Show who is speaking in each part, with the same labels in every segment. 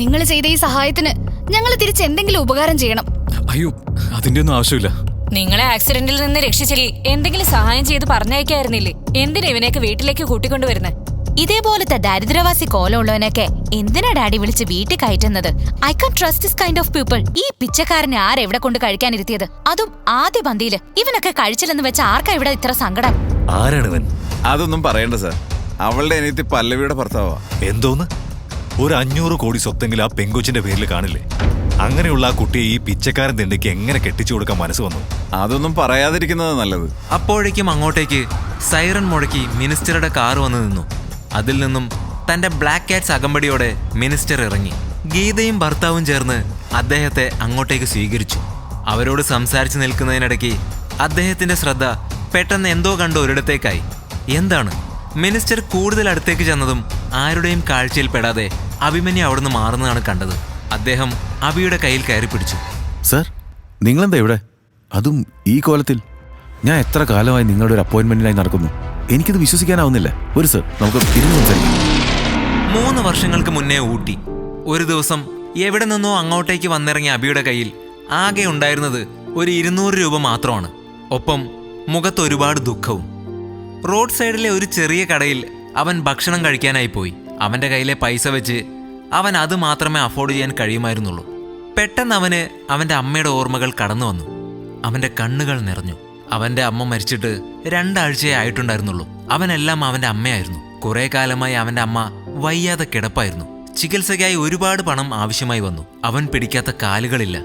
Speaker 1: നിങ്ങൾ ചെയ്ത ഈ സഹായത്തിന് ഞങ്ങൾ തിരിച്ച് എന്തെങ്കിലും ഉപകാരം ചെയ്യണം.
Speaker 2: അയ്യോ, അതിന്റെ ഒന്നും ആവശ്യമില്ല.
Speaker 3: നിങ്ങളെ ആക്സിഡന്റിൽ നിന്ന് രക്ഷിച്ചില്ലേ എന്തെങ്കിലും സഹായം ചെയ്ത് പറഞ്ഞയക്കായിരുന്നില്ലേ? എന്തിനാ ഇവനെയൊക്കെ വീട്ടിലേക്ക് കൂട്ടിക്കൊണ്ടുവരുന്നത്?
Speaker 4: ഇതേപോലത്തെ ദരിദ്രവാസി കോലമുള്ളവനൊക്കെ എന്തിനാ ഡാഡി വിളിച്ച് വീട്ടിൽ കയറ്റുന്നത്? I can trust this kind of people. ഈ പിച്ചക്കാരനെ ആരെവിടെ കൊണ്ട് കഴിക്കാനിരുത്തിയത്? അതും ആദ്യ പന്തിയില്. ഇവനൊക്കെ കഴിച്ചില്ലെന്ന് വെച്ച ആർക്കാ ഇവിടെ ഇത്ര സങ്കടം?
Speaker 5: ആരാണിവൻ?
Speaker 6: അതൊന്നും പറയണ്ട സാർ. അവളുടെ അനിയത്തി പല്ലവിയുടെ ഭർത്താവാ.
Speaker 5: എന്തോന്ന്? ഒരു 500 കോടി സ്വത്തെങ്കിലും ആ പെങ്കൊച്ചിന്റെ പേരിൽ കാണില്ലേ? അങ്ങനെയുള്ള ആ കുട്ടിയെ ഈ പിച്ചക്കാരൻ തിണ്ടയ്ക്ക് എങ്ങനെ കെട്ടിച്ചു കൊടുക്കാൻ മനസ്സ് വന്നു?
Speaker 6: അതൊന്നും പറയാതിരിക്കുന്നത് നല്ലത്.
Speaker 7: അപ്പോഴേക്കും അങ്ങോട്ടേക്ക് സൈറൺ മുഴക്കി മിനിസ്റ്ററുടെ കാർ വന്നു നിന്നു. അതിൽ നിന്നും തന്റെ ബ്ലാക്ക് കാറ്റ്സ് അകമ്പടിയോടെ മിനിസ്റ്റർ ഇറങ്ങി. ഗീതയും ഭർത്താവും ചേർന്ന് അദ്ദേഹത്തെ അങ്ങോട്ടേക്ക് സ്വീകരിച്ചു. അവരോട് സംസാരിച്ചു നിൽക്കുന്നതിനിടയ്ക്ക് അദ്ദേഹത്തിന്റെ ശ്രദ്ധ പെട്ടെന്ന് എന്തോ കണ്ട ഒരിടത്തേക്കായി. എന്താണ്? മിനിസ്റ്റർ കൂടുതൽ അടുത്തേക്ക് ചെന്നതും ആരുടെയും കാഴ്ചയിൽ പെടാതെ അഭിമന്യു അവിടുന്ന് മാറുന്നതാണ് കണ്ടത്. അദ്ദേഹം അബിയുടെ കയ്യിൽ കയറി പിടിച്ചു.
Speaker 8: സർ, നിങ്ങളെന്താ ഇവിടെ? അതും ഈ കോലത്തിൽ? ഞാൻ എത്ര കാലമായി നിങ്ങളുടെ ഒരു അപ്പോയിന്റ്മെന്റിനായി നടക്കുന്നു. എനിക്കിത് വിശ്വസിക്കാനാവുന്നില്ല. ഒരു സർ, നമുക്ക് ഇരുന്ന് സംസാരിക്കാം.
Speaker 7: 3 വർഷങ്ങൾക്ക് മുന്നേ ഊട്ടി. ഒരു ദിവസം എവിടെ നിന്നോ അങ്ങോട്ടേക്ക് വന്നിറങ്ങിയ അബിയുടെ കയ്യിൽ ആകെ ഉണ്ടായിരുന്നത് ഒരു 200 രൂപ മാത്രമാണ്. ഒപ്പം മുഖത്ത് ഒരുപാട് ദുഃഖവും. റോഡ് സൈഡിലെ ഒരു ചെറിയ കടയിൽ അവൻ ഭക്ഷണം കഴിക്കാനായി പോയി. അവന്റെ കയ്യിലെ പൈസ വെച്ച് അവൻ അത് മാത്രമേ അഫോർഡ് ചെയ്യാൻ കഴിയുമായിരുന്നുള്ളൂ. പെട്ടെന്ന് അവന് അവന്റെ അമ്മയുടെ ഓർമ്മകൾ കടന്നു വന്നു. അവന്റെ കണ്ണുകൾ നിറഞ്ഞു. അവന്റെ അമ്മ മരിച്ചിട്ട് 2 ആഴ്ചയേ ആയിട്ടുണ്ടായിരുന്നുള്ളൂ. അവനെല്ലാം അവന്റെ അമ്മയായിരുന്നു. കുറെ കാലമായി അവന്റെ അമ്മ വയ്യാതെ കിടപ്പായിരുന്നു. ചികിത്സയ്ക്കായി ഒരുപാട് പണം ആവശ്യമായി വന്നു. അവൻ പിടിക്കാത്ത കാലുകളില്ല.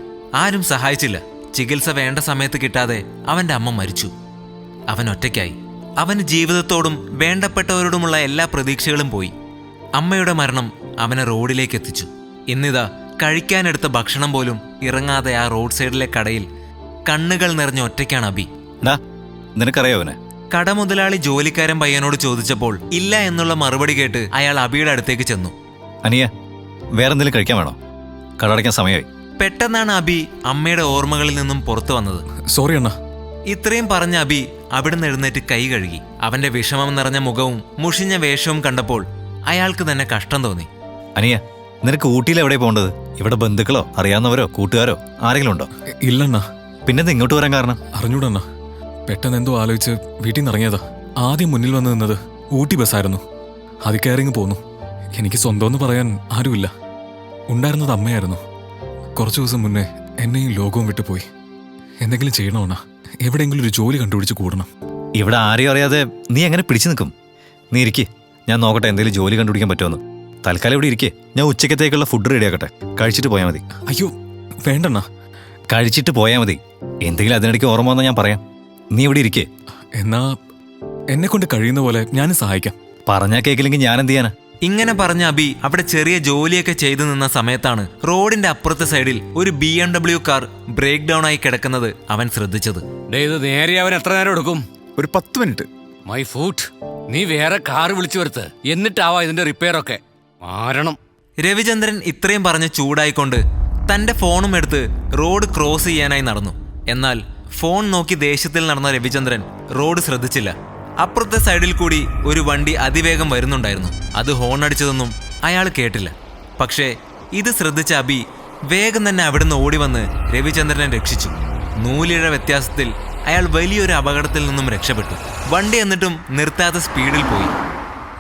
Speaker 7: ആരും സഹായിച്ചില്ല. ചികിത്സ വേണ്ട സമയത്ത് കിട്ടാതെ അവന്റെ അമ്മ മരിച്ചു. അവൻ ഒറ്റയ്ക്കായി. അവന് ജീവിതത്തോടും വേണ്ടപ്പെട്ടവരോടുമുള്ള എല്ലാ പ്രതീക്ഷകളും പോയി. അമ്മയുടെ മരണം അവനെ റോഡിലേക്ക് എത്തിച്ചു. ഇന്നിതാ കഴിക്കാനെടുത്ത ഭക്ഷണം പോലും ഇറങ്ങാതെ ആ റോഡ് സൈഡിലെ കടയിൽ കണ്ണുകൾ നിറഞ്ഞ ഒറ്റയ്ക്കാണ് അബി.
Speaker 5: നിനക്കറിയോ അവനെ?
Speaker 7: കടമുതലാളി ജോലിക്കാരൻ പയ്യനോട് ചോദിച്ചപ്പോൾ ഇല്ല എന്നുള്ള മറുപടി കേട്ട് അയാൾ അബിയുടെ അടുത്തേക്ക് ചെന്നു.
Speaker 5: അനിയ, വേറെന്തെങ്കിലും കഴിക്കാൻ വേണോ? കടടയ്ക്കാൻ സമയമായി.
Speaker 7: പെട്ടെന്നാണ് അബി അമ്മയുടെ ഓർമ്മകളിൽ നിന്നും പുറത്തു വന്നത്.
Speaker 2: സോറി അണ്ണ.
Speaker 7: ഇത്രയും പറഞ്ഞ അബി അവിടുന്ന് എഴുന്നേറ്റ് കൈ കഴുകി. അവന്റെ വിഷമം നിറഞ്ഞ മുഖവും മുഷിഞ്ഞ വേഷവും കണ്ടപ്പോൾ അയാൾക്ക് തന്നെ കഷ്ടം തോന്നി.
Speaker 5: അനിയ, നിനക്ക് ഊട്ടിയിൽ എവിടെ പോകേണ്ടത്? ഇവിടെ ബന്ധുക്കളോ അറിയാവുന്നവരോ കൂട്ടുകാരോ ആരെങ്കിലും ഉണ്ടോ?
Speaker 2: ഇല്ലണ്ണ.
Speaker 5: പിന്നെന്ത് ഇങ്ങോട്ട് വരാൻ കാരണം?
Speaker 2: അറിഞ്ഞൂടണ്ണ. പെട്ടെന്ന് എന്തോ ആലോചിച്ച് വീട്ടിൽ നിന്ന് ഇറങ്ങിയതാ. ആദ്യം മുന്നിൽ വന്ന് നിന്നത് ഊട്ടി ബസ്സായിരുന്നു. അത് കയറിങ്ങ് പോന്നു. എനിക്ക് സ്വന്തമെന്ന് പറയാൻ ആരുമില്ല. ഉണ്ടായിരുന്നത് അമ്മയായിരുന്നു. കുറച്ചു ദിവസം മുന്നേ എന്നെയും ലോകവും വിട്ടുപോയി. എന്തെങ്കിലും ചെയ്യണമെന്നാ. എവിടെയെങ്കിലും ഒരു ജോലി കണ്ടുപിടിച്ച് കൂടണം.
Speaker 5: ഇവിടെ ആരെയും അറിയാതെ നീ എങ്ങനെ പിടിച്ചു നിൽക്കും? നീ ഇരിക്കേ, ഞാൻ നോക്കട്ടെ എന്തെങ്കിലും ജോലി കണ്ടുപിടിക്കാൻ പറ്റുമെന്ന്. തൽക്കാലം ഇവിടെ ഇരിക്കേ, ഞാൻ ഉച്ചക്കത്തേക്കുള്ള ഫുഡ് റെഡിയാക്കട്ടെ. കഴിച്ചിട്ട് പോയാൽ മതി.
Speaker 2: അയ്യോ വേണ്ടണ്ണ.
Speaker 5: കഴിച്ചിട്ട് പോയാൽ മതി. എന്തെങ്കിലും അതിനിടയ്ക്ക് ഓർമ്മ വന്നാൽ ഞാൻ പറയാം. നീ ഇവിടെ ഇരിക്കേ.
Speaker 2: എന്നാ എന്നെ കൊണ്ട് കഴിയുന്ന പോലെ ഞാനും സഹായിക്കാം.
Speaker 5: പറഞ്ഞാൽ കേൾക്കില്ലെങ്കിൽ ഞാൻ എന്ത് ചെയ്യാനാ?
Speaker 7: ഇങ്ങനെ പറഞ്ഞ അബി അവിടെ ചെറിയ ജോലിയൊക്കെ ചെയ്തു നിന്ന സമയത്താണ് റോഡിന്റെ അപ്പുറത്തെ സൈഡിൽ ഒരു BMW കാർ ബ്രേക്ക് ഡൗൺ ആയി കിടക്കുന്നത് അവൻ ശ്രദ്ധിച്ചത്.
Speaker 9: ഇത് നേരെ അവൻ എത്ര നേരം എടുക്കും?
Speaker 6: ഒരു 10 മിനിറ്റ്.
Speaker 9: My foot. നീ വേറെ കാർ വിളിച്ചു വരുത്ത്. എന്നിട്ടാവാ ഇതിന്റെ റിപ്പയർ ഒക്കെ. മാരണം.
Speaker 7: രവിചന്ദ്രൻ ഇത്രയും പറഞ്ഞ് ചൂടായിക്കൊണ്ട് തന്റെ ഫോണും എടുത്ത് റോഡ് ക്രോസ് ചെയ്യാനായി നടന്നു. എന്നാൽ ഫോൺ നോക്കി ദേഷ്യത്തിൽ നടന്ന രവിചന്ദ്രൻ റോഡ് ശ്രദ്ധിച്ചില്ല. അപ്പുറത്തെ സൈഡിൽ കൂടി ഒരു വണ്ടി അതിവേഗം വരുന്നുണ്ടായിരുന്നു. അത് ഹോൺ അടിച്ചതൊന്നും അയാൾ കേട്ടില്ല. പക്ഷേ ഇത് ശ്രദ്ധിച്ച അബി വേഗം തന്നെ അവിടുന്ന് ഓടിവന്ന് രവിചന്ദ്രനെ രക്ഷിച്ചു. നൂലിഴ വ്യത്യാസത്തിൽ അയാൾ വലിയൊരു അപകടത്തിൽ നിന്നും രക്ഷപ്പെട്ടു. വണ്ടി എന്നിട്ടും നിർത്താത്ത സ്പീഡിൽ പോയി.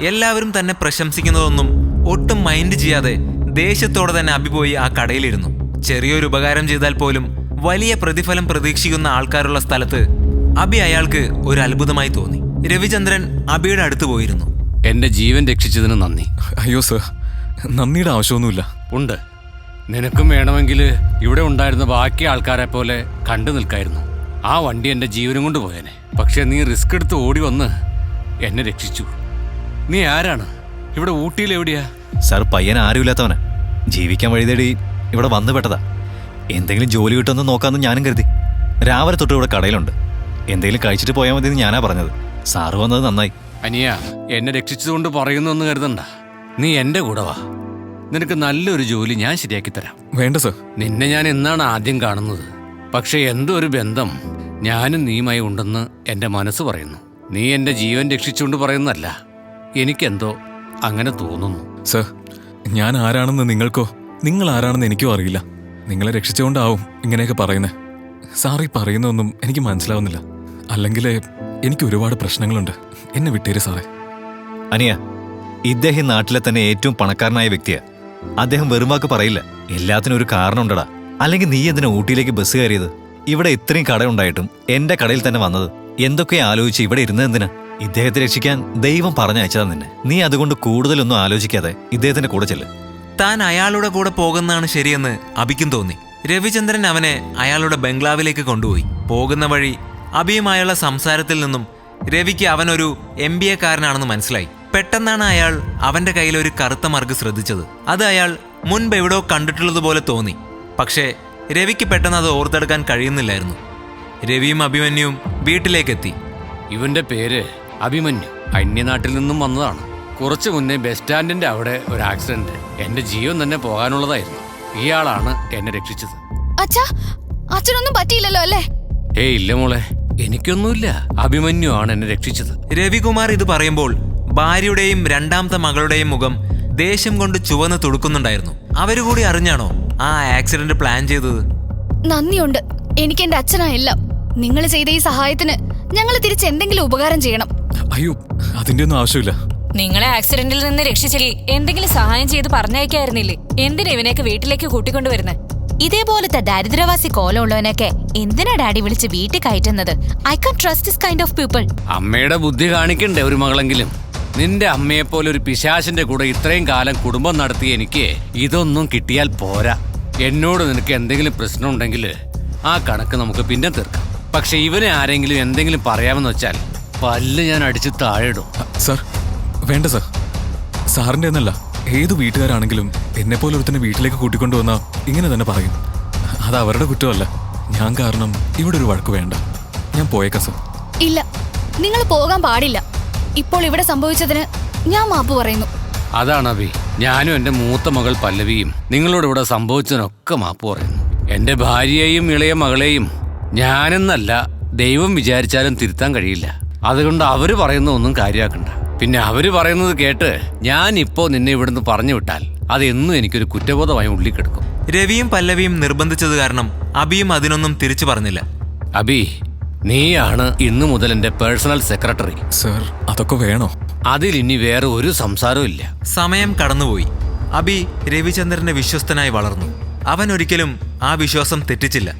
Speaker 7: എല്ലാവരും തന്നെ പ്രശംസിക്കുന്നതൊന്നും ഒട്ടും മൈൻഡ് ചെയ്യാതെ ദേഷ്യത്തോടെ തന്നെ അബി പോയി ആ കടയിലിരുന്നു. ചെറിയൊരു ഉപകാരം ചെയ്താൽ പോലും വലിയ പ്രതിഫലം പ്രതീക്ഷിക്കുന്ന ആൾക്കാരുള്ള സ്ഥലത്ത് അബി അയാൾക്ക് ഒരു അത്ഭുതമായി തോന്നി. രവിചന്ദ്രൻ അബിയുടെ അടുത്ത് പോയിരുന്നു.
Speaker 9: എന്റെ ജീവൻ രക്ഷിച്ചതിന് നന്ദി.
Speaker 2: അയ്യോ സർ, നന്ദിയുടെ ആവശ്യമൊന്നുമില്ല.
Speaker 9: ഉണ്ട്. നിനക്കും വേണമെങ്കിൽ ഇവിടെ ഉണ്ടായിരുന്ന ബാക്കി ആൾക്കാരെ പോലെ കണ്ടു നിൽക്കായിരുന്നു. ആ വണ്ടി എന്റെ ജീവനും കൊണ്ട് പോയേനെ. പക്ഷെ നീ റിസ്ക് എടുത്ത് ഓടി വന്ന് എന്നെ രക്ഷിച്ചു. നീ ആരാണ്? ഇവിടെ ഊട്ടിയിൽ എവിടെയാ?
Speaker 5: സാർ, പയ്യൻ ആരുമില്ലാത്തവനെ ജീവിക്കാൻ വഴി തേടി ഇവിടെ വന്നു പെട്ടതാ. എന്തെങ്കിലും ജോലി കിട്ടുമെന്ന് നോക്കാമെന്ന് ഞാനും കരുതി. രാവിലെ തൊട്ട് ഇവിടെ കടയിലുണ്ട്. എന്തെങ്കിലും കഴിച്ചിട്ട് പോയാൽ മതി എന്ന് ഞാനാ പറഞ്ഞത്. സാറ് വന്നത് നന്നായി.
Speaker 9: അനിയ, എന്നെ രക്ഷിച്ചതുകൊണ്ട് പറയുന്നൊന്നും കരുതണ്ട. നീ എന്റെ കൂടെ വാ. നിനക്ക് നല്ലൊരു ജോലി ഞാൻ ശരിയാക്കി തരാം.
Speaker 2: വേണ്ട സർ.
Speaker 9: നിന്നെ ഞാൻ എന്നാണ് ആദ്യം കാണുന്നത്. പക്ഷെ എന്തോ ഒരു ബന്ധം ഞാനും നീയുമായി ഉണ്ടെന്ന് എന്റെ മനസ്സ് പറയുന്നു. നീ എന്റെ ജീവൻ രക്ഷിച്ചുകൊണ്ട് പറയുന്നതല്ല, എനിക്കെന്തോ അങ്ങനെ തോന്നുന്നു.
Speaker 2: സർ, ഞാൻ ആരാണെന്ന് നിങ്ങൾക്കോ നിങ്ങൾ ആരാണെന്ന് എനിക്കും അറിയില്ല. നിങ്ങളെ രക്ഷിച്ചുകൊണ്ടാവും ഇങ്ങനെയൊക്കെ പറയുന്നത്. സാറി പറയുന്നതൊന്നും എനിക്ക് മനസ്സിലാവുന്നില്ല. അല്ലെങ്കിൽ എനിക്ക് ഒരുപാട് പ്രശ്നങ്ങളുണ്ട്. എന്നെ വിട്ടേര് സാറേ.
Speaker 5: അനിയ, ഇദ്ദേഹം നാട്ടിലെ തന്നെ ഏറ്റവും പണക്കാരനായ വ്യക്തിയാ. അദ്ദേഹം വെറുമാക്ക് പറയില്ല. എല്ലാത്തിനും ഒരു കാരണം ഉണ്ടടാ. അല്ലെങ്കിൽ നീ എന്തിനാ ഊട്ടിയിലേക്ക് ബസ് കയറിയത്? ഇവിടെ ഇത്രയും കടയുണ്ടായിട്ടും എന്റെ കടയിൽ തന്നെ വന്നത്? എന്തൊക്കെ ആലോചിച്ച് ഇവിടെ ഇരുന്നത് എന്തിനാ? ഇദ്ദേഹത്തെ രക്ഷിക്കാൻ ദൈവം പറഞ്ഞയച്ചതാ നിന്നെ. നീ അതുകൊണ്ട് കൂടുതലൊന്നും ആലോചിക്കാതെ ഇദ്ദേഹത്തിന്റെ കൂടെ ചെല്ല്.
Speaker 7: താൻ അയാളുടെ കൂടെ പോകുന്നതാണ് ശരിയെന്ന് അബിക്കും തോന്നി. രവിചന്ദ്രൻ അവനെ അയാളുടെ ബംഗ്ലാവിലേക്ക് കൊണ്ടുപോയി. പോകുന്ന വഴി അബിയുമായുള്ള സംസാരത്തിൽ നിന്നും രവിക്ക് അവനൊരു MBA കാരനാണെന്ന് മനസ്സിലായി. പെട്ടെന്നാണ് അയാൾ അവന്റെ കയ്യിൽ ഒരു കറുത്ത മറുക് ശ്രദ്ധിച്ചത്. അത് അയാൾ മുൻപ് എവിടോ കണ്ടിട്ടുള്ളതുപോലെ തോന്നി. പക്ഷേ രവിക്ക് പെട്ടെന്ന് അത് ഓർത്തെടുക്കാൻ കഴിയുന്നില്ലായിരുന്നു. രവിയും അഭിമന്യുവും വീട്ടിലേക്കെത്തി.
Speaker 9: ഇവന്റെ പേര് അഭിമന്യു. അന്യനാട്ടിൽ നിന്നും വന്നതാണ്. കുറച്ചു മുന്നേ ബസ് സ്റ്റാൻഡിന്റെ അവിടെ ഒരു ആക്സിഡന്റ്. എന്റെ ജീവൻ തന്നെ പോകാനുള്ളതായിരുന്നു. ഇയാളാണ് എന്നെ രക്ഷിച്ചത്.
Speaker 1: അച്ഛാ, അച്ഛനൊന്നും പറ്റിയില്ലല്ലോ അല്ലേ?
Speaker 9: ഏയ് ഇല്ല മോളെ, എനിക്കൊന്നുമില്ല. അഭിമന്യു ആണ് എന്നെ രക്ഷിച്ചത്.
Speaker 7: രവികുമാർ ഇത് പറയുമ്പോൾ ഭാര്യയുടെയും രണ്ടാമത്തെ മകളുടെയും മുഖം ദേഷ്യം കൊണ്ട് ചുവന്ന് തുടുക്കുന്നുണ്ടായിരുന്നു. അവരുകൂടി അറിഞ്ഞാണോ ആ ആക്സിഡന്റ് പ്ലാൻ ചെയ്തത്?
Speaker 1: നന്ദിയുണ്ട്. എനിക്ക് എന്റെ അച്ഛനായെല്ലാം. നിങ്ങൾ ചെയ്ത ഈ സഹായത്തിന് ഞങ്ങൾ തിരിച്ച് എന്തെങ്കിലും ഉപകാരം ചെയ്യണം.
Speaker 2: അയ്യോ, അതിന്റെ ഒന്നും ആവശ്യമില്ല.
Speaker 3: നിങ്ങളെ ആക്സിഡന്റിൽ നിന്ന് രക്ഷിച്ചെങ്കിൽ എന്തെങ്കിലും സഹായം ചെയ്ത് പറഞ്ഞയക്കായിരുന്നില്ലേ? എന്തിനാ ഇവനെയൊക്കെ വീട്ടിലേക്ക് കൂട്ടിക്കൊണ്ടുവരുന്നത്?
Speaker 4: ഇതേപോലത്തെ ദരിദ്രവാസി കോലമുള്ളവനൊക്കെ എന്തിനാ ഡാഡി വിളിച്ച് വീട്ടിൽ കയറ്റുന്നത്? I can trust this kind of people.
Speaker 9: അമ്മയുടെ ബുദ്ധി കാണിക്കണ്ടേ ഒരു മകളെങ്കിലും? നിന്റെ അമ്മയെപ്പോലെ ഒരു പിശാചിന്റെ കൂടെ ഇത്രയും കാലം കുടുംബം നടത്തി എനിക്ക് ഇതൊന്നും കിട്ടിയാൽ പോരാ. എന്നോട് നിനക്ക് എന്തെങ്കിലും പ്രശ്നം ഉണ്ടെങ്കിൽ ആ കണക്ക് നമുക്ക് പിന്നെ തീർക്കാം. പക്ഷെ ഇവനെ ആരെങ്കിലും എന്തെങ്കിലും പറയാമെന്ന് വെച്ചാൽ പല്ല് ഞാൻ അടിച്ച് താഴെയിടും.
Speaker 2: സാർ, വേണ്ട സാർ. സാറിന്റെ എന്നല്ല, ഏത് വീട്ടുകാരാണെങ്കിലും എന്നെപ്പോലെ ഒരുത്തന്നെ വീട്ടിലേക്ക് കൂട്ടിക്കൊണ്ടുവന്നാൽ ഇങ്ങനെ തന്നെ പറയും. അത് അവരുടെ കുറ്റമല്ല. ഞാൻ കാരണം ഇവിടെ ഒരു വഴക്ക് വേണ്ട. ഞാൻ പോയേക്കാം സാർ.
Speaker 1: ഇല്ല, നിങ്ങൾ പോകാൻ പാടില്ല. ഇപ്പോൾ ഇവിടെ സംഭവിച്ചതിന് ഞാൻ മാപ്പ് പറയുന്നു.
Speaker 9: അതാണ് അഭി, ഞാനും എന്റെ മൂത്ത മകൾ പല്ലവിയും നിങ്ങളോട് ഇവിടെ സംഭവിച്ചതിനൊക്കെ മാപ്പ് പറയുന്നു. എന്റെ ഭാര്യയെയും ഇളയ മകളെയും ഞാനെന്നല്ല ദൈവം വിചാരിച്ചാലും തിരുത്താൻ കഴിയില്ല. അതുകൊണ്ട് അവര് പറയുന്ന ഒന്നും കാര്യമാക്കണ്ട. പിന്നെ അവര് പറയുന്നത് കേട്ട് ഞാൻ ഇപ്പോ നിന്നെ ഇവിടുന്ന് പറഞ്ഞു വിട്ടാൽ അതെന്നും എനിക്കൊരു കുറ്റബോധമായി ഉള്ളിൽ കിടക്കും.
Speaker 7: രവിയും പല്ലവിയും നിർബന്ധിച്ചത് കാരണം അബിയും അതിനൊന്നും തിരിച്ചു പറഞ്ഞില്ല.
Speaker 9: അബി, നീയാണ് ഇന്നു മുതൽ എന്റെ പേഴ്സണൽ സെക്രട്ടറി.
Speaker 2: സാർ, അതൊക്കെ വേണോ?
Speaker 9: അതിൽ ഇനി വേറെ ഒരു സംസാരവും ഇല്ല.
Speaker 7: സമയം കടന്നുപോയി. അബി രവിചന്ദ്രന്റെ വിശ്വസ്തനായി വളർന്നു. അവൻ ഒരിക്കലും ആ വിശ്വാസം തെറ്റിച്ചില്ല.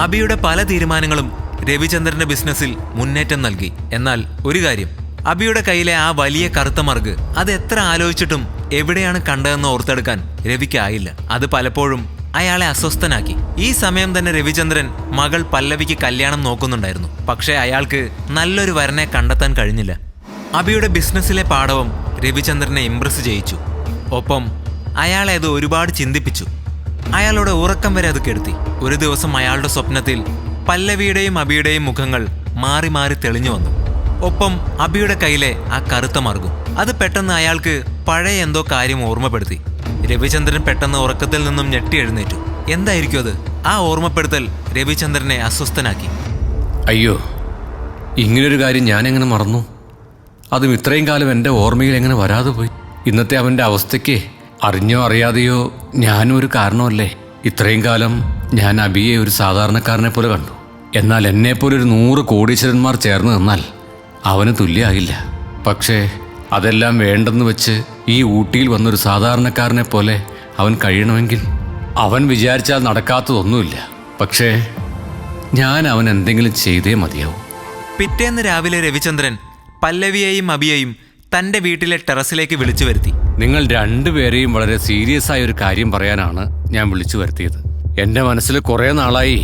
Speaker 7: അബിയുടെ പല തീരുമാനങ്ങളും രവിചന്ദ്രന്റെ ബിസിനസ്സിൽ മുന്നേറ്റം നൽകി. എന്നാൽ ഒരു കാര്യം, അബിയുടെ കയ്യിലെ ആ വലിയ കറുത്ത മറുക് അത് എത്ര ആലോചിച്ചിട്ടും എവിടെയാണ് കണ്ടതെന്ന് ഓർത്തെടുക്കാൻ രവിക്കായില്ല. അത് പലപ്പോഴും അയാളെ അസ്വസ്ഥനാക്കി. ഈ സമയം തന്നെ രവിചന്ദ്രൻ മകൾ പല്ലവിക്ക് കല്യാണം നോക്കുന്നുണ്ടായിരുന്നു. പക്ഷേ അയാൾക്ക് നല്ലൊരു വരനെ കണ്ടെത്താൻ കഴിഞ്ഞില്ല. അബിയുടെ ബിസിനസ്സിലെ പാഠവും രവിചന്ദ്രനെ ഇംപ്രസ് ചെയ്യിച്ചു. ഒപ്പം അയാളെ അത് ഒരുപാട് ചിന്തിപ്പിച്ചു. അയാളുടെ ഉറക്കം വരെ അത് കെടുത്തി. ഒരു ദിവസം അയാളുടെ സ്വപ്നത്തിൽ പല്ലവിയുടെയും അബിയുടെയും മുഖങ്ങൾ മാറി മാറി തെളിഞ്ഞു വന്നു. ഒപ്പം അബിയുടെ കയ്യിലെ ആ കറുത്ത മറുകും. അത് പെട്ടെന്ന് അയാൾക്ക് പഴയ എന്തോ കാര്യം ഓർമ്മപ്പെടുത്തി. രവിചന്ദ്രൻ പെട്ടെന്ന് ഉറക്കത്തിൽ നിന്നും ഞെട്ടി എഴുന്നേറ്റു. എന്തായിരിക്കും അത്? ആ ഓർമ്മപ്പെടുത്തൽ രവിചന്ദ്രനെ അസ്വസ്ഥനാക്കി.
Speaker 9: അയ്യോ, ഇങ്ങനൊരു കാര്യം ഞാൻ എങ്ങനെ മറന്നു? അതും ഇത്രയും കാലം എൻ്റെ ഓർമ്മയിൽ എങ്ങനെ വരാതെ പോയി? ഇന്നത്തെ അവൻ്റെ അവസ്ഥയ്ക്ക് അറിഞ്ഞോ അറിയാതെയോ ഞാനും ഒരു കാരണമല്ലേ? ഇത്രയും കാലം ഞാൻ അബിയെ ഒരു സാധാരണക്കാരനെ പോലെ കണ്ടു. എന്നാൽ എന്നെപ്പോലെ ഒരു 100 കോടീശ്വരന്മാർ ചേർന്ന് നിന്നാൽ അവന് തുല്യമാകില്ല. പക്ഷേ അതെല്ലാം വേണ്ടെന്ന് വെച്ച് ഈ ഊട്ടിയിൽ വന്നൊരു സാധാരണക്കാരനെ പോലെ അവൻ കഴിയണമെങ്കിൽ അവൻ വിചാരിച്ചാൽ നടക്കാത്തതൊന്നുമില്ല. പക്ഷേ ഞാൻ അവൻ എന്തെങ്കിലും ചെയ്തേ മതിയാവും.
Speaker 7: പിറ്റേന്ന് രാവിലെ രവിചന്ദ്രൻ പല്ലവിയെയും അബിയെയും തന്റെ വീട്ടിലെ ടെറസിലേക്ക് വിളിച്ചു വരുത്തി.
Speaker 9: നിങ്ങൾ രണ്ടുപേരെയും വളരെ സീരിയസ് ആയ ഒരു കാര്യം പറയാനാണ് ഞാൻ വിളിച്ചു വരുത്തിയത്. എൻ്റെ മനസ്സിൽ കുറേ നാളായി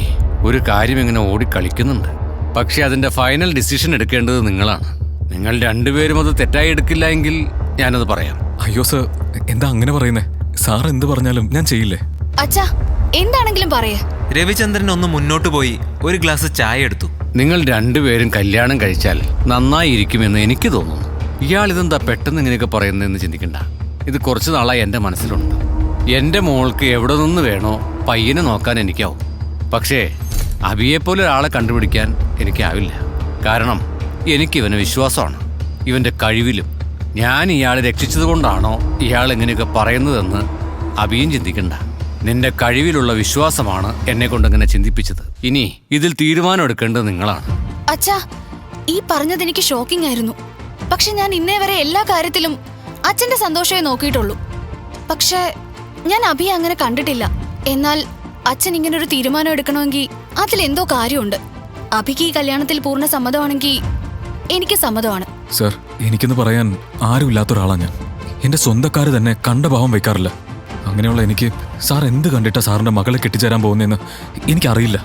Speaker 9: ഒരു കാര്യം ഇങ്ങനെ ഓടിക്കളിക്കുന്നുണ്ട്. പക്ഷെ അതിൻ്റെ ഫൈനൽ ഡിസിഷൻ എടുക്കേണ്ടത് നിങ്ങളാണ്. നിങ്ങൾ രണ്ടുപേരും അത് തെറ്റായി എടുക്കില്ല എങ്കിൽ ഞാനത് പറയാം.
Speaker 2: അയ്യോ സാർ, എന്താ അങ്ങനെ പറയുന്നേ? സാർ എന്ത് പറഞ്ഞാലും ഞാൻ ചെയ്യില്ലേ.
Speaker 1: അച്ഛാ, എന്താണെങ്കിലും പറയേ.
Speaker 7: രവിചന്ദ്രൻ ഒന്ന് മുന്നോട്ട് പോയി ഒരു ഗ്ലാസ് ചായ എടുത്തു.
Speaker 9: നിങ്ങൾ രണ്ടുപേരും കല്യാണം കഴിച്ചാൽ നന്നായിരിക്കുമെന്ന് എനിക്ക് തോന്നുന്നു. ഇയാൾ ഇതെന്താ പെട്ടെന്ന് ഇങ്ങനെയൊക്കെ പറയുന്നതെന്ന് ചിന്തിക്കണ്ട. ഇത് കുറച്ച് നാളായി എൻ്റെ മനസ്സിലുണ്ട്. എൻ്റെ മോൾക്ക് എവിടെ നിന്ന് വേണോ പയ്യനെ നോക്കാൻ എനിക്കാവും. പക്ഷേ അബിയെപ്പോലെ ഒരാളെ കണ്ടുപിടിക്കാൻ എനിക്കാവില്ല. കാരണം എനിക്കിവന് വിശ്വാസമാണ്. ഇവൻ്റെ കഴിവിലും. ഞാൻ ഇയാളെ രക്ഷിച്ചത് കൊണ്ടാണോ ഇയാൾ ഇങ്ങനെയൊക്കെ പറയുന്നതെന്ന് അഭിയും ചിന്തിക്കണ്ട. നിന്റെ കഴിവിലുള്ള വിശ്വാസമാണ് എന്നെ കൊണ്ടങ്ങനെ ചിന്തിപ്പിച്ചത്. ഇനി ഇതിൽ തീരുമാനം എടുക്കേണ്ടത് നിങ്ങളാണ്.
Speaker 1: അച്ഛാ, ഈ പറഞ്ഞത് എനിക്ക് ഷോക്കിംഗ് ആയിരുന്നു. പക്ഷെ ഞാൻ ഇന്നേ വരെ എല്ലാ കാര്യത്തിലും അച്ഛന്റെ സന്തോഷമേ നോക്കിയിട്ടുള്ളൂ. പക്ഷെ ഞാൻ അഭിയെ അങ്ങനെ കണ്ടിട്ടില്ല. എന്നാൽ അച്ഛൻ ഇങ്ങനെ ഒരു തീരുമാനം എടുക്കണമെങ്കിൽ അതിലെന്തോ കാര്യമുണ്ട്. അഭിക്ക് ഈ കല്യാണത്തിൽ പൂർണ്ണ സമ്മതമാണെങ്കിൽ എനിക്ക് സമ്മതമാണ്.
Speaker 2: സർ, എനിക്കെന്ന് പറയാൻ ആരുമില്ലാത്ത ഒരാളാണ് ഞാൻ. എന്റെ സ്വന്തക്കാര് തന്നെ കണ്ട ഭാവം വെക്കാറില്ല. അങ്ങനെയുള്ള എനിക്ക് സാർ എന്ത് കണ്ടിട്ടാ സാറിന്റെ മകളെ കെട്ടിച്ചേരാൻ പോകുന്നതെന്ന് എനിക്കറിയില്ല.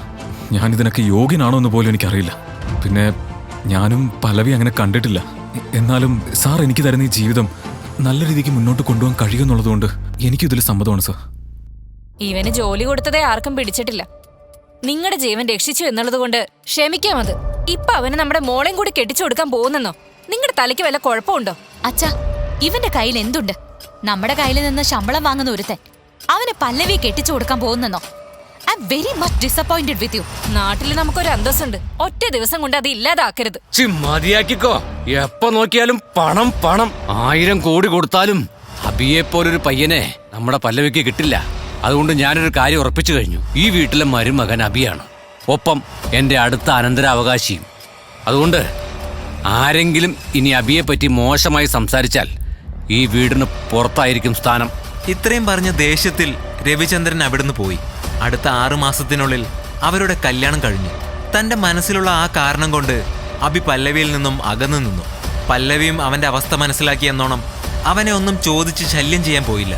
Speaker 2: ഞാനിതിനൊക്കെ യോഗ്യനാണോ എന്ന് പോലും എനിക്കറിയില്ല. പിന്നെ ഞാനും പല്ലവി അങ്ങനെ കണ്ടിട്ടില്ല. എന്നാലും സാർ എനിക്ക് തരുന്ന ഈ ജീവിതം നല്ല രീതിക്ക് മുന്നോട്ട് കൊണ്ടുപോകാൻ കഴിയുമെന്നുള്ളതുകൊണ്ട് എനിക്കിതിൽ സമ്മതമാണ് സർ.
Speaker 3: ഇവന് ജോലി കൊടുത്തതേ ആർക്കും പിടിച്ചിട്ടില്ല. നിങ്ങളുടെ ജീവൻ രക്ഷിച്ചു എന്നുള്ളത് കൊണ്ട് ക്ഷമിക്കാം. അത് ഇപ്പൊ അവന് നമ്മുടെ മോളെയും കൂടി കെട്ടിച്ചു കൊടുക്കാൻ പോകുന്നെന്നോ? നിങ്ങളുടെ തലയ്ക്ക് വല്ല കുഴപ്പമുണ്ടോ?
Speaker 4: അച്ഛാ, ഇവന്റെ കയ്യിൽ എന്തുണ്ട്? നമ്മുടെ കയ്യിൽ നിന്ന് ശമ്പളം വാങ്ങുന്ന ഒരുത്തൻ അവന് പല്ലവി കെട്ടിച്ചു കൊടുക്കാൻ പോകുന്നെന്നോ? I am very much disappointed with you.
Speaker 3: നാട്ടിൽ നമുക്കൊരു അന്തസ്സുണ്ട്. ഒറ്റ ദിവസം കൊണ്ട് അത് ഇല്ലാതാക്കരുത്.
Speaker 9: മതിയാക്കിക്കോ. എപ്പോ നോക്കിയാലും പണം പണം. 1000 കോടി കൊടുത്താലും അഭിയെ പോലൊരു പയ്യനെ നമ്മുടെ പല്ലവിക്ക് കിട്ടില്ല. അതുകൊണ്ട് ഞാനൊരു കാര്യം ഉറപ്പിച്ചു കഴിഞ്ഞു. ഈ വീട്ടിലെ മരുമകൻ അഭിയാണ്, ഒപ്പം എന്റെ അടുത്ത അനന്തരാവകാശിയും. അതുകൊണ്ട് ആരെങ്കിലും ഇനി അഭിയെ പറ്റി മോശമായി സംസാരിച്ചാൽ ഈ വീടിന് പുറത്തായിരിക്കും സ്ഥാനം.
Speaker 7: ഇത്രയും പറഞ്ഞ ദേഷ്യത്തിൽ രവിചന്ദ്രൻ അവിടുന്ന് പോയി. അടുത്ത 6 മാസത്തിനുള്ളിൽ അവരുടെ കല്യാണം കഴിഞ്ഞു. തന്റെ മനസ്സിലുള്ള ആ കാരണം കൊണ്ട് അഭി പല്ലവിയിൽ നിന്നും അകന്നു നിന്നു. പല്ലവിയും അവന്റെ അവസ്ഥ മനസ്സിലാക്കിയെന്നോണം അവനെ ഒന്നും ചോദിച്ച് ശല്യം ചെയ്യാൻ പോയില്ല.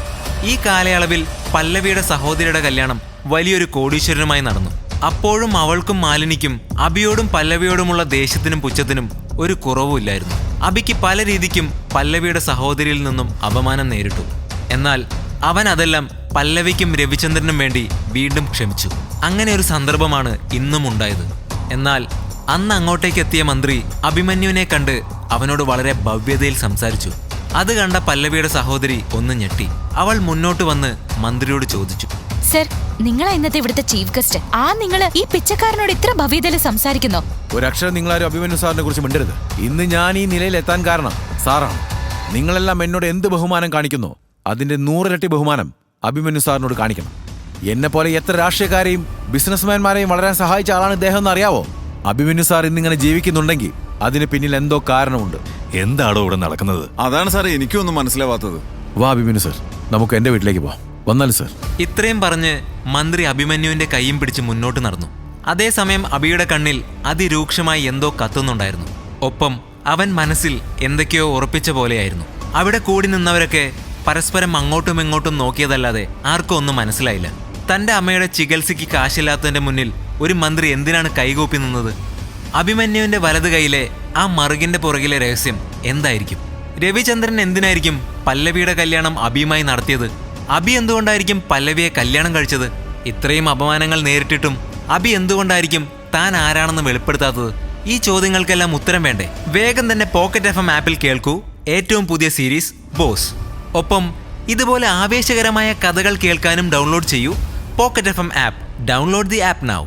Speaker 7: ഈ കാലയളവിൽ പല്ലവിയുടെ സഹോദരിയുടെ കല്യാണം വലിയൊരു കോടീശ്വരനുമായി നടന്നു. അപ്പോഴും അവൾക്കും മാലിനിക്കും അഭിയോടും പല്ലവിയോടുമുള്ള ദേഷ്യത്തിനും പുച്ഛത്തിനും ഒരു കുറവുമില്ലായിരുന്നു. അഭിക്ക് പല രീതിക്കും പല്ലവിയുടെ സഹോദരിയിൽ നിന്നും അപമാനം നേരിട്ടു. എന്നാൽ അവൻ അതെല്ലാം പല്ലവിക്കും രവിചന്ദ്രനും വേണ്ടി വീണ്ടും ക്ഷമിച്ചു. അങ്ങനെ ഒരു സന്ദർഭമാണ് ഇന്നും ഉണ്ടായത്. എന്നാൽ അന്ന് അങ്ങോട്ടേക്ക് എത്തിയ മന്ത്രി അഭിമന്യുവിനെ കണ്ട് അവനോട് വളരെ ഭവ്യതയിൽ സംസാരിച്ചു. അത് കണ്ട പല്ലവിയുടെ സഹോദരി ഒന്ന് ഞെട്ടി. അവൾ മുന്നോട്ട് വന്ന് മന്ത്രിയോട് ചോദിച്ചു,
Speaker 4: സർ, നിങ്ങളാ ഇന്നത്തെ ഇവിടുത്തെ ചീഫ് ഗസ്റ്റ്. നിങ്ങൾ ഈ പിച്ചക്കാരനോട് ഇത്ര ഭവ്യതയിൽ സംസാരിക്കുന്നോ?
Speaker 8: ഒരക്ഷരം നിങ്ങളാരും അഭിമന്യു സാറിനെ കുറിച്ച് മിണ്ടരുത്. ഇന്ന് ഞാൻ ഈ നിലയിൽ എത്താൻ കാരണം സാറാണ്. നിങ്ങളെല്ലാം എന്നോട് എന്ത് ബഹുമാനം കാണിക്കുന്നു, അതിന്റെ 100 ഇരട്ടി ബഹുമാനം അഭിമന്യു സാറിനോട് കാണിക്കണം. എന്നെ പോലെ എത്ര രാഷ്ട്രീയക്കാരെയും ബിസിനസ്മാൻമാരെയും വളരാൻ സഹായിച്ച ആളാണ് ഇദ്ദേഹം എന്ന് അറിയാവോ? അഭിമന്യു സാർ ഇന്നിങ്ങനെ ജീവിക്കുന്നുണ്ടെങ്കിൽ അതിന് പിന്നിൽ എന്തോ കാരണമുണ്ട്.
Speaker 5: എന്താണോ ഇവിടെ നടക്കുന്നത്?
Speaker 6: അതാണ് സാർ എനിക്കൊന്നും മനസ്സിലാവാത്തത്.
Speaker 8: വാ അഭിമന്യു സാർ, നമുക്ക് എന്റെ വീട്ടിലേക്ക് പോവാം. വന്നാലും സാർ.
Speaker 7: ഇത്രയും പറഞ്ഞ് മന്ത്രി അഭിമന്യുവിന്റെ കൈയും പിടിച്ച് മുന്നോട്ട് നടന്നു. അതേസമയം അഭിയുടെ കണ്ണിൽ അതിരൂക്ഷമായി എന്തോ കത്തുന്നുണ്ടായിരുന്നു. ഒപ്പം അവൻ മനസ്സിൽ എന്തൊക്കെയോ ഉറപ്പിച്ച പോലെയായിരുന്നു. അവിടെ കൂടി നിന്നവരൊക്കെ പരസ്പരം അങ്ങോട്ടും ഇങ്ങോട്ടും നോക്കിയതല്ലാതെ ആർക്കും ഒന്നും മനസ്സിലായില്ല. തന്റെ അമ്മയുടെ ചികിത്സയ്ക്ക് കാശില്ലാത്തതിന്റെ മുന്നിൽ ഒരു മന്ത്രി എന്തിനാണ് കൈകൂപ്പി നിന്നത്? അഭിമന്യുവിന്റെ വലത് കൈയിലെ ആ മറുകിന്റെ പുറകിലെ രഹസ്യം എന്തായിരിക്കും? രവിചന്ദ്രൻ എന്തിനായിരിക്കും പല്ലവിയുടെ കല്യാണം അഭിയുമായി നടത്തിയത്? അഭി എന്തുകൊണ്ടായിരിക്കും പല്ലവിയെ കല്യാണം കഴിച്ചത്? ഇത്രയും അപമാനങ്ങൾ നേരിട്ടിട്ടും അഭി എന്തുകൊണ്ടായിരിക്കും താൻ ആരാണെന്ന് വെളിപ്പെടുത്താത്തത്? ഈ ചോദ്യങ്ങൾക്കെല്ലാം ഉത്തരം വേണ്ടേ? വേഗം തന്നെ പോക്കറ്റ് FM ആപ്പിൽ കേൾക്കൂ ഏറ്റവും പുതിയ സീരീസ് ബോസ്. ഒപ്പം ഇതുപോലെ ആവേശകരമായ കഥകൾ കേൾക്കാനും ഡൗൺലോഡ് ചെയ്യൂ pocket FM app. Download the app now.